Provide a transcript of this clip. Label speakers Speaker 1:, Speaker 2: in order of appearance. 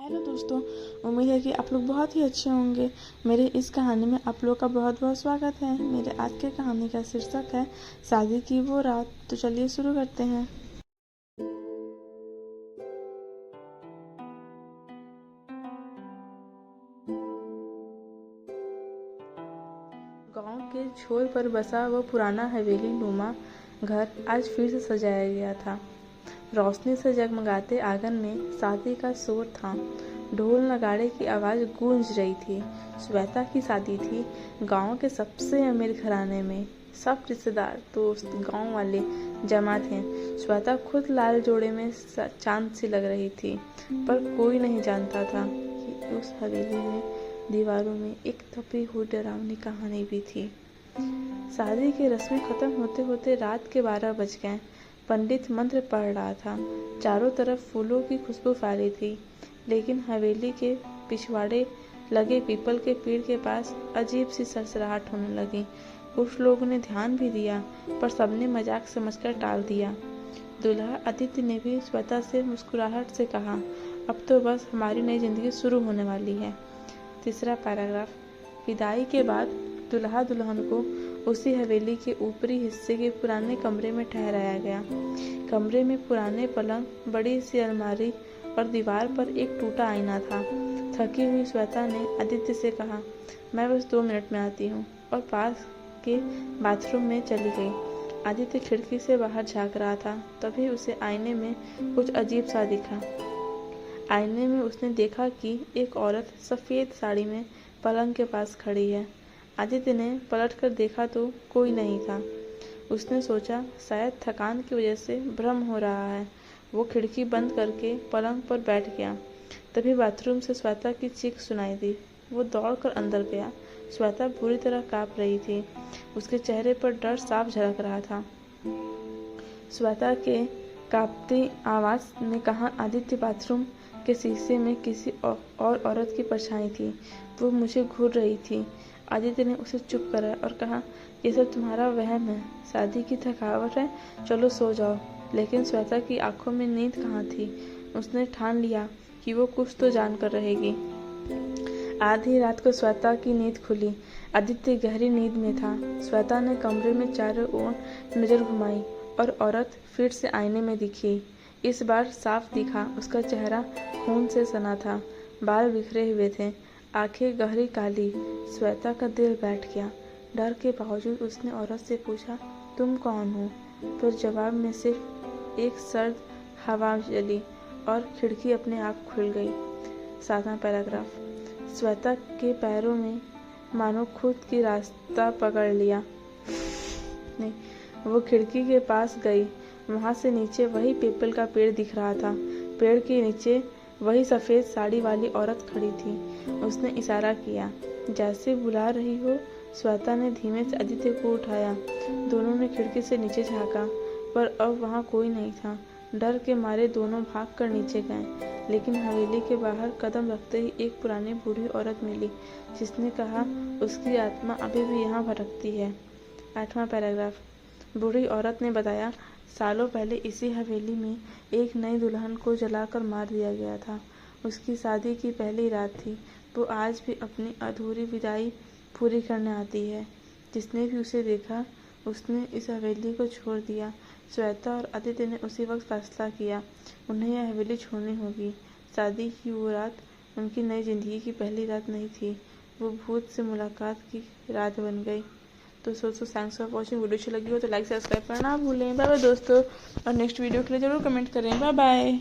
Speaker 1: Hello दोस्तों, उम्मीद है कि आप लोग बहुत ही अच्छे होंगे। मेरे इस कहानी में आप लोग का बहुत बहुत स्वागत है। मेरे आज के कहानी का शीर्षक है शादी की वो रात। तो चलिए शुरू करते हैं। गांव के छोर पर बसा वह पुराना हवेली नुमा घर आज फिर से सजाया गया था। रोशनी से जगमगाते आंगन में शादी का शोर था। ढोल नगाड़े की आवाज़ गूंज रही थी। श्वेता की शादी थी गांव के सबसे अमीर घराने में। सब रिश्तेदार दोस्त गांव वाले जमा थे। श्वेता खुद लाल जोड़े में चांद सी लग रही थी, पर कोई नहीं जानता था कि उस हवेली में दीवारों में एक दबी हुई डरावनी कहानी भी थी। शादी की रस्में खत्म होते होते रात के 12 बज गए। पंडित मंत्र पढ़ रहा था। चारों तरफ फूलों की खुशबू फैली थी, लेकिन हवेली के पिछवाड़े लगे पीपल के पेड़ के पास अजीब सी सरसराहट होने लगी। कुछ लोगों ने ध्यान भी दिया, पर सबने मजाक समझकर टाल दिया। दूल्हा आदित्य ने भी श्वेता से मुस्कुराहट से कहा, अब तो बस हमारी नई जिंदगी शुरू होने वाली है। तीसरा पैराग्राफ। विदाई के बाद दूल्हा दुल्हन को उसी हवेली के ऊपरी हिस्से के पुराने कमरे में ठहराया गया। कमरे में पुराने पलंग, बड़ी सी अलमारी और दीवार पर एक टूटा आईना था। थकी हुई श्वेता ने आदित्य से कहा, मैं बस 2 मिनट में आती हूँ, और पास के बाथरूम में चली गई। आदित्य खिड़की से बाहर झांक रहा था। तभी उसे आईने में कुछ अजीब सा दिखा। आईने में उसने देखा कि एक औरत सफ़ेद साड़ी में पलंग के पास खड़ी है। आदित्य ने पलट कर देखा तो कोई नहीं था। उसने सोचा शायद थकान की वजह से भ्रम हो रहा है। वो खिड़की बंद करके पलंग पर बैठ गया। तभी बाथरूम से श्वेता की चीख सुनाई दी। वो दौड़कर अंदर गया। श्वेता बुरी तरह कांप रही थी। उसके चेहरे पर डर साफ झलक रहा था। श्वेता के कांपती आवाज ने कहा, आदित्य, बाथरूम के शीशे में किसी और औरत की परछाई थी। वो मुझे घूर रही थी। आदित्य ने उसे चुप कराया और कहा, ये सब तुम्हारा वहम है, शादी की थकावट है, चलो सो जाओ। लेकिन श्वेता की आंखों में नींद कहाँ थी। उसने ठान लिया कि वो कुछ तो जान कर रहेगी। आधी रात को श्वेता की नींद खुली। आदित्य गहरी नींद में था। श्वेता ने कमरे में चारों ओर नजर घुमाई और औरत फिर से आईने में दिखी। इस बार साफ दिखा। उसका चेहरा खून से सना था, बाल बिखरे हुए थे, आंखें गहरी काली। श्वेता का दिल बैठ गया। डर के बावजूद उसने औरत से पूछा, तुम कौन हो? पर जवाब में सिर्फ एक सर्द हवा चली और खिड़की अपने आप खुल गई। 7वां पैराग्राफ। श्वेता के पैरों में मानो खुद की रास्ता पकड़ लिया। नहीं, वो खिड़की के पास गई। वहां से नीचे वही पीपल का पेड़ दिख रहा था। पेड़ के नीचे वही सफ़ेद साड़ी वाली औरत खड़ी थी। उसने इशारा किया, जैसे बुला रही हो। श्वेता ने धीमे से आदित्य को उठाया। दोनों ने खिड़की से नीचे झांका, पर अब वहाँ कोई नहीं था। डर के मारे दोनों भागकर नीचे गए, लेकिन हवेली के बाहर कदम रखते ही एक पुरानी बूढ़ी औरत मिली, जिसने कहा उसकी आत्मा अभी भी यहाँ भटकती है। 8वां पैराग्राफ। बूढ़ी औरत ने बताया, सालों पहले इसी हवेली में एक नई दुल्हन को जलाकर मार दिया गया था। उसकी शादी की पहली रात थी। वो आज भी अपनी अधूरी विदाई पूरी करने आती है। जिसने भी उसे देखा, उसने इस हवेली को छोड़ दिया। श्वेता और आदित्य ने उसी वक्त फैसला किया, उन्हें यह हवेली छोड़नी होगी। शादी की वो रात उनकी नई जिंदगी की पहली रात नहीं थी, वो भूत से मुलाकात की रात बन गई। तो दोस्तों, थैंक्स फॉर वॉचिंग। वीडियो अच्छी लगी हो तो लाइक सब्सक्राइब करना ना भूलें। बाय बाय दोस्तों, और नेक्स्ट वीडियो के लिए ज़रूर कमेंट करें। Bye bye.